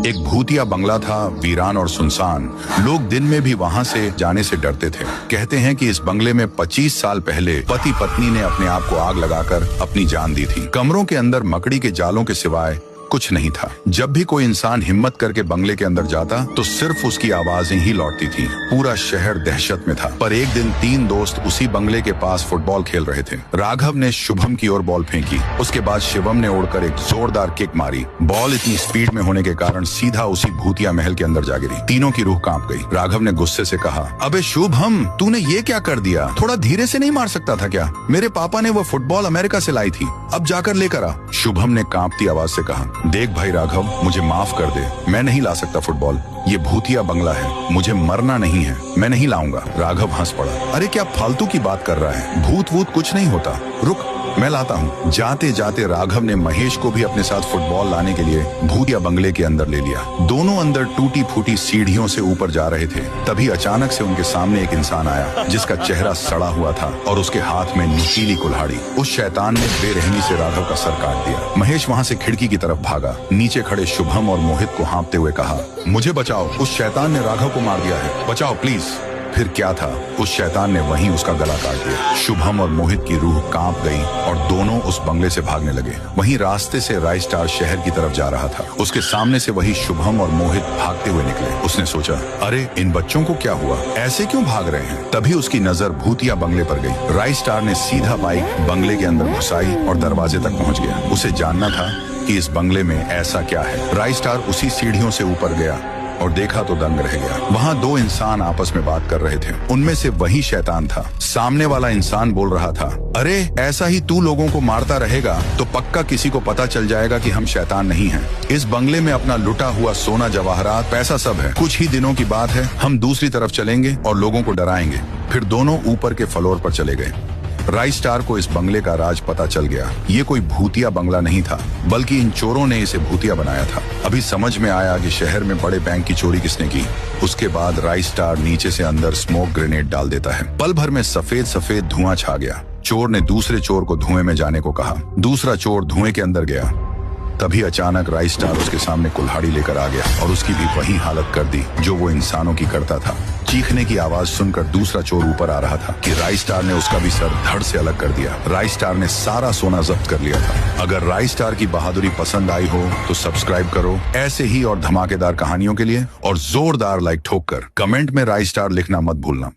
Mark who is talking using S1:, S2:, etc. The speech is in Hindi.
S1: एक भूतिया बंगला था, वीरान और सुनसान। लोग दिन में भी वहां से जाने से डरते थे। कहते हैं कि इस बंगले में 25 साल पहले पति पत्नी ने अपने आप को आग लगाकर अपनी जान दी थी। कमरों के अंदर मकड़ी के जालों के सिवाय कुछ नहीं था। जब भी कोई इंसान हिम्मत करके बंगले के अंदर जाता तो सिर्फ उसकी आवाजें ही लौटती थी। पूरा शहर दहशत में था। पर एक दिन 3 दोस्त उसी बंगले के पास फुटबॉल खेल रहे थे। राघव ने शुभम की ओर बॉल फेंकी। उसके बाद शिवम ने उड़कर एक जोरदार किक मारी। बॉल इतनी स्पीड में होने के कारण सीधा उसी भूतिया महल के अंदर जा गिरी। तीनों की रूह कांप गई। राघव ने गुस्से से कहा, अबे शुभम, तूने ये क्या कर दिया? थोड़ा धीरे से नहीं मार सकता था क्या? मेरे पापा ने वो फुटबॉल अमेरिका से लाई थी, अब जाकर लेकर आ। शुभम ने कांपती आवाज से कहा, देख भाई राघव, मुझे माफ कर दे, मैं नहीं ला सकता फुटबॉल। ये भूतिया बंगला है, मुझे मरना नहीं है, मैं नहीं लाऊंगा। राघव हंस पड़ा, अरे क्या फालतू की बात कर रहा है? भूत वूत कुछ नहीं होता, रुक मैं लाता हूँ। जाते जाते राघव ने महेश को भी अपने साथ फुटबॉल लाने के लिए भूतिया बंगले के अंदर ले लिया। दोनों अंदर टूटी फूटी सीढ़ियों से ऊपर जा रहे थे। तभी अचानक से उनके सामने एक इंसान आया जिसका चेहरा सड़ा हुआ था और उसके हाथ में नुकीली कुल्हाड़ी। उस शैतान ने बेरहमी से राघव का सर काट दिया। महेश वहाँ से खिड़की की तरफ भागा। नीचे खड़े शुभम और मोहित को हाँपते हुए कहा, मुझे बचाओ, उस शैतान ने राघव को मार दिया है, बचाओ प्लीज। फिर क्या था, उस शैतान ने वहीं उसका गला काट दिया। शुभम और मोहित की रूह कांप गई और दोनों उस बंगले से भागने लगे। वहीं रास्ते से राइस स्टार शहर की तरफ जा रहा था। उसके सामने से वही शुभम और मोहित भागते हुए निकले। उसने सोचा, अरे इन बच्चों को क्या हुआ, ऐसे क्यों भाग रहे हैं? तभी उसकी नजर भूतिया बंगले पर गई। राइस स्टार ने सीधा बाइक बंगले के अंदर घुसाई और दरवाजे तक पहुंच गया। उसे जानना था कि इस बंगले में ऐसा क्या है। राइस स्टार उसी सीढ़ियों से ऊपर गया और देखा तो दंग रह गया। वहाँ 2 इंसान आपस में बात कर रहे थे। उनमें से वही शैतान था। सामने वाला इंसान बोल रहा था, अरे ऐसा ही तू लोगों को मारता रहेगा तो पक्का किसी को पता चल जाएगा कि हम शैतान नहीं हैं। इस बंगले में अपना लुटा हुआ सोना, जवाहरात, पैसा सब है। कुछ ही दिनों की बात है, हम दूसरी तरफ चलेंगे और लोगों को डराएंगे। फिर दोनों ऊपर के फ्लोर पर चले गए। राइस स्टार को इस बंगले का राज पता चल गया। ये कोई भूतिया बंगला नहीं था, बल्कि इन चोरों ने इसे भूतिया बनाया था। अभी समझ में आया कि शहर में बड़े बैंक की चोरी किसने की। उसके बाद राइस स्टार नीचे से अंदर स्मोक ग्रेनेड डाल देता है। पल भर में सफेद सफेद धुआं छा गया। चोर ने दूसरे चोर को धुएं में जाने को कहा। दूसरा चोर धुएं के अंदर गया। तभी अचानक राइस स्टार उसके सामने कुल्हाड़ी लेकर आ गया और उसकी भी वही हालत कर दी जो वो इंसानों की करता था। चीखने की आवाज सुनकर दूसरा चोर ऊपर आ रहा था कि राइस स्टार ने उसका भी सर धड़ से अलग कर दिया। राइस स्टार ने सारा सोना जब्त कर लिया था। अगर राइस स्टार की बहादुरी पसंद आई हो तो सब्सक्राइब करो ऐसे ही और धमाकेदार कहानियों के लिए, और जोरदार लाइक ठोक कर कमेंट में राइस स्टार लिखना मत भूलना।